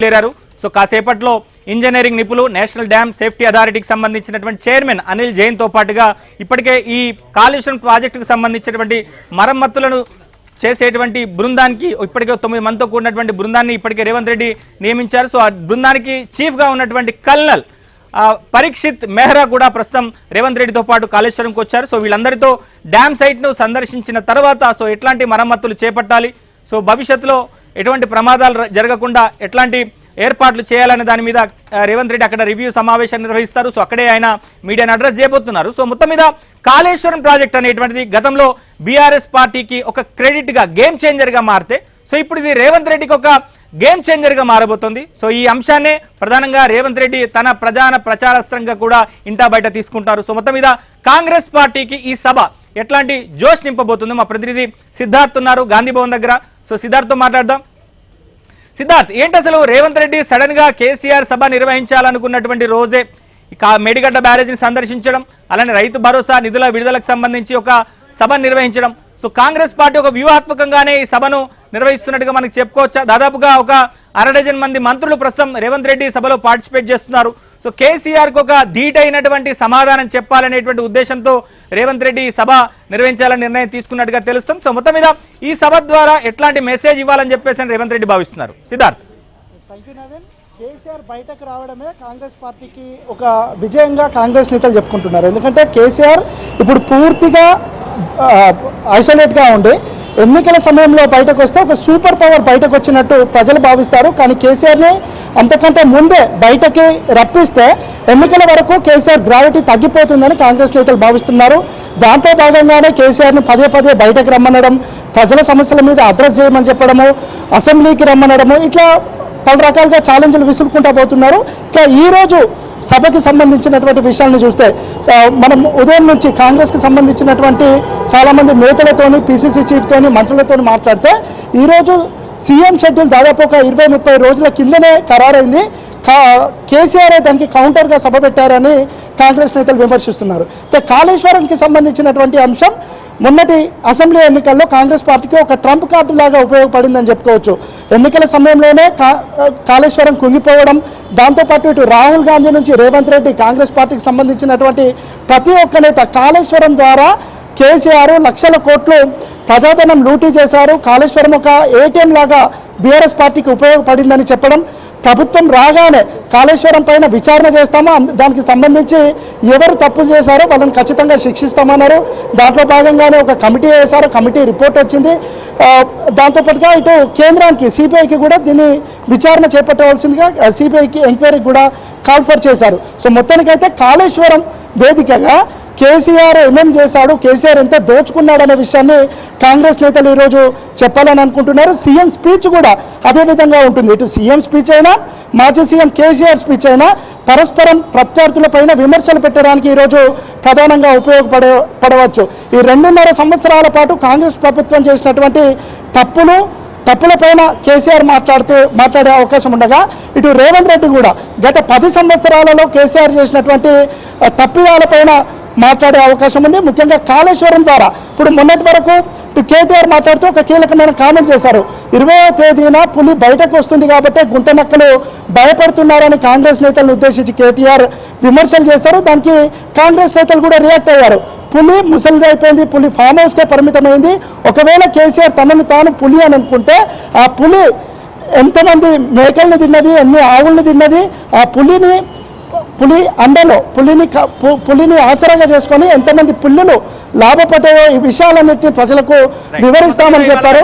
బయలుదేరారు. సో కాసేపట్లో ఇంజనీరింగ్ నిపుణులు నేషనల్ డ్యామ్ సేఫ్టీ అథారిటీకి సంబంధించినటువంటి చైర్మన్ అనిల్ జైన్ తో పాటుగా ఇప్పటికే ఈ కాళేశ్వరం ప్రాజెక్టుకు సంబంధించినటువంటి మరమ్మతులను చేసేటువంటి బృందానికి ఇప్పటికే 9 మందితో కూడినటువంటి బృందాన్ని ఇప్పటికే రేవంత్ రెడ్డి నియమించారు. సో ఆ బృందానికి చీఫ్ గా ఉన్నటువంటి కల్నల్ పరీక్షిత్ మెహ్రా కూడా ప్రస్తుతం రేవంత్ రెడ్డితో పాటు కాళేశ్వరంకి వచ్చారు. సో వీళ్ళందరితో డ్యామ్ సైట్ ను సందర్శించిన తర్వాత సో ఎట్లాంటి మరమ్మతులు చేపట్టాలి, సో భవిష్యత్తులో ఎటువంటి ప్రమాదాలు జరగకుండా ఎట్లాంటి ఏర్పాట్లు చేయాలనే దాని మీద రేవంత్ రెడ్డి అక్కడ రివ్యూ సమావేశం నిర్వహిస్తారు. సో అక్కడే ఆయన మీడియాను అడ్రస్ చేయబోతున్నారు. సో మొత్తం మీద కాళేశ్వరం ప్రాజెక్ట్ అనేటువంటిది గతంలో బీఆర్ఎస్ పార్టీకి ఒక క్రెడిట్ గా గేమ్ చేంజర్ గా మారితే సో ఇప్పుడు ఇది రేవంత్ రెడ్డికి ఒక గేమ్ చేంజర్ గా మారబోతోంది. సో ఈ అంశాన్నే ప్రధానంగా రేవంత్ రెడ్డి తన ప్రధాన ప్రచారాస్త్రంగా కూడా ఇంటా బయట తీసుకుంటారు. సో మొత్తం మీద కాంగ్రెస్ పార్టీకి ఈ సభ ఎట్లాంటి జోష్ నింపబోతుందో మా ప్రతినిధి సిద్ధార్థ్ ఉన్నారు గాంధీ భవన్ దగ్గర. సో సిద్ధార్థ్ తో మాట్లాడదాం. సిద్ధార్థ్, ఏంటి అసలు రేవంత్ రెడ్డి సడన్ గా కేసీఆర్ సభ నిర్వహించాలనుకున్నటువంటి రోజే మేడిగడ్డ బ్యారేజీని సందర్శించడం, అలానే రైతు భరోసా నిధుల విడుదలకు సంబంధించి ఒక సభ నిర్వహించడం, సో కాంగ్రెస్ పార్టీ ఒక వ్యూహాత్మకంగానే ఈ సభను నిర్వహిస్తున్నట్టుగా మనకి చెప్పుకోవచ్చా? దాదాపుగా ఒక 1/2 డజన్ మంది మంత్రులు ప్రస్తుతం రేవంత్ రెడ్డి సభలో పార్టిసిపేట్ చేస్తున్నారు. సో కేసీఆర్ కు ఒక ధీటైనటువంటి సమాధానం చెప్పాలనేటువంటి ఉద్దేశంతో రేవంత్ రెడ్డి ఈ సభ నిర్వహించాలని నిర్ణయం తీసుకున్నట్టుగా తెలుస్తుంది. సో మొత్తం మీద ఈ సభ ద్వారా ఎట్లాంటి మెసేజ్ ఇవ్వాలని చెప్పేసి రేవంత్ రెడ్డి భావిస్తున్నారు? సిద్ధార్థ్, కేసీఆర్ బయటకు రావడమే కాంగ్రెస్ పార్టీకి ఒక విజయంగా కాంగ్రెస్ నేతలు చెప్పుకుంటున్నారు. ఎందుకంటే కేసీఆర్ ఇప్పుడు పూర్తిగా ఐసోలేట్గా ఉండి ఎన్నికల సమయంలో బయటకు వస్తే ఒక సూపర్ పవర్ బయటకు వచ్చినట్టు ప్రజలు భావిస్తారు. కానీ కేసీఆర్ని అంతకంటే ముందే బయటకి రప్పిస్తే ఎన్నికల వరకు కేసీఆర్ గ్రావిటీ తగ్గిపోతుందని కాంగ్రెస్ నేతలు భావిస్తున్నారు. దాంతో భాగంగానే కేసీఆర్ని పదే పదే బయటకు రమ్మనడం, ప్రజల సమస్యల మీద అడ్రస్ చేయమని చెప్పడము, అసెంబ్లీకి రమ్మనడము, ఇట్లా పలు రకాలుగా ఛాలెంజ్లు విసురుకుంటూ పోతున్నారు. ఇక ఈరోజు సభకి సంబంధించినటువంటి విషయాలను చూస్తే మనం ఉదయం నుంచి కాంగ్రెస్కి సంబంధించినటువంటి చాలామంది నేతలతోని, పిసిసి చీఫ్తోని, మంత్రులతోని మాట్లాడితే ఈరోజు సీఎం షెడ్యూల్ దాదాపు ఒక 20-30 రోజుల కిందనే ఖరారైంది. కేసీఆర్ దానికి కౌంటర్గా సభ పెట్టారని కాంగ్రెస్ నేతలు విమర్శిస్తున్నారు. కాళేశ్వరంకి సంబంధించినటువంటి అంశం మొన్నటి అసెంబ్లీ ఎన్నికల్లో కాంగ్రెస్ పార్టీకి ఒక ట్రంప్ కార్డు లాగా ఉపయోగపడిందని చెప్పుకోవచ్చు. ఎన్నికల సమయంలోనే కాళేశ్వరం కుంగిపోవడం, దాంతోపాటు ఇటు రాహుల్ గాంధీ నుంచి రేవంత్ రెడ్డి కాంగ్రెస్ పార్టీకి సంబంధించినటువంటి ప్రతి ఒక్క నేత కాళేశ్వరం ద్వారా కేసీఆర్ లక్షల కోట్లు ప్రజాధనం లూటీ చేశారు, కాళేశ్వరం ఒక ఏటీఎం లాగా బీఆర్ఎస్ పార్టీకి ఉపయోగపడిందని చెప్పడం, ప్రభుత్వం రాగానే కాళేశ్వరం పైన విచారణ చేస్తామో దానికి సంబంధించి ఎవరు తప్పులు చేశారో వాళ్ళని ఖచ్చితంగా శిక్షిస్తామన్నారు. దాంట్లో భాగంగానే ఒక కమిటీ వేశారు, కమిటీ రిపోర్ట్ వచ్చింది. దాంతోపాటుగా ఇటు కేంద్రానికి సిబిఐకి కూడా దీన్ని విచారణ చేపట్టవలసిందిగా సిబిఐకి ఎంక్వైరీకి కూడా కాల్ఫర్ చేశారు. సో మొత్తానికైతే కాళేశ్వరం వేదికగా కేసీఆర్ ఏమేం చేశాడు, కేసీఆర్ ఎంత దోచుకున్నాడు అనే విషయాన్ని కాంగ్రెస్ నేతలు ఈరోజు చెప్పాలని అనుకుంటున్నారు. సీఎం స్పీచ్ కూడా అదే విధంగా ఉంటుంది. ఇటు సీఎం స్పీచ్ అయినా, మాజీ సీఎం కేసీఆర్ స్పీచ్ అయినా పరస్పరం ప్రత్యర్థులపైన విమర్శలు పెట్టడానికి ఈరోజు ప్రధానంగా ఉపయోగపడవచ్చు. ఈ 2.5 సంవత్సరాల పాటు కాంగ్రెస్ ప్రభుత్వం చేసినటువంటి తప్పులపైన కేసీఆర్ మాట్లాడే అవకాశం ఉండగా, ఇటు రేవంత్ రెడ్డి కూడా గత 10 సంవత్సరాలలో కేసీఆర్ చేసినటువంటి తప్పిదాలపైన మాట్లాడే అవకాశం ఉంది. ముఖ్యంగా కాళేశ్వరం ద్వారా ఇప్పుడు మొన్నటి వరకు ఇటు కేటీఆర్ మాట్లాడుతూ ఒక కీలకమైన కామెంట్ చేశారు. 20వ తేదీన పులి బయటకు వస్తుంది కాబట్టి గుంటనక్కలు భయపడుతున్నారని కాంగ్రెస్ నేతలను ఉద్దేశించి కేటీఆర్ విమర్శలు చేశారు. దానికి కాంగ్రెస్ నేతలు కూడా రియాక్ట్ అయ్యారు. పులి ముసలిది అయిపోయింది, పులి ఫామ్ హౌస్కే పరిమితమైంది. ఒకవేళ కేసీఆర్ తనను తాను పులి అని అనుకుంటే ఆ పులి ఎంతమంది మేకల్ని తిన్నది, ఎన్ని ఆవుల్ని తిన్నది, ఆ పులి అండలో పులిని ఆసరాగా చేసుకొని ఎంతమంది పుల్లులు లాభపడ్డాయో ఈ విషయాలన్నింటినీ ప్రజలకు వివరిస్తామని చెప్పారు.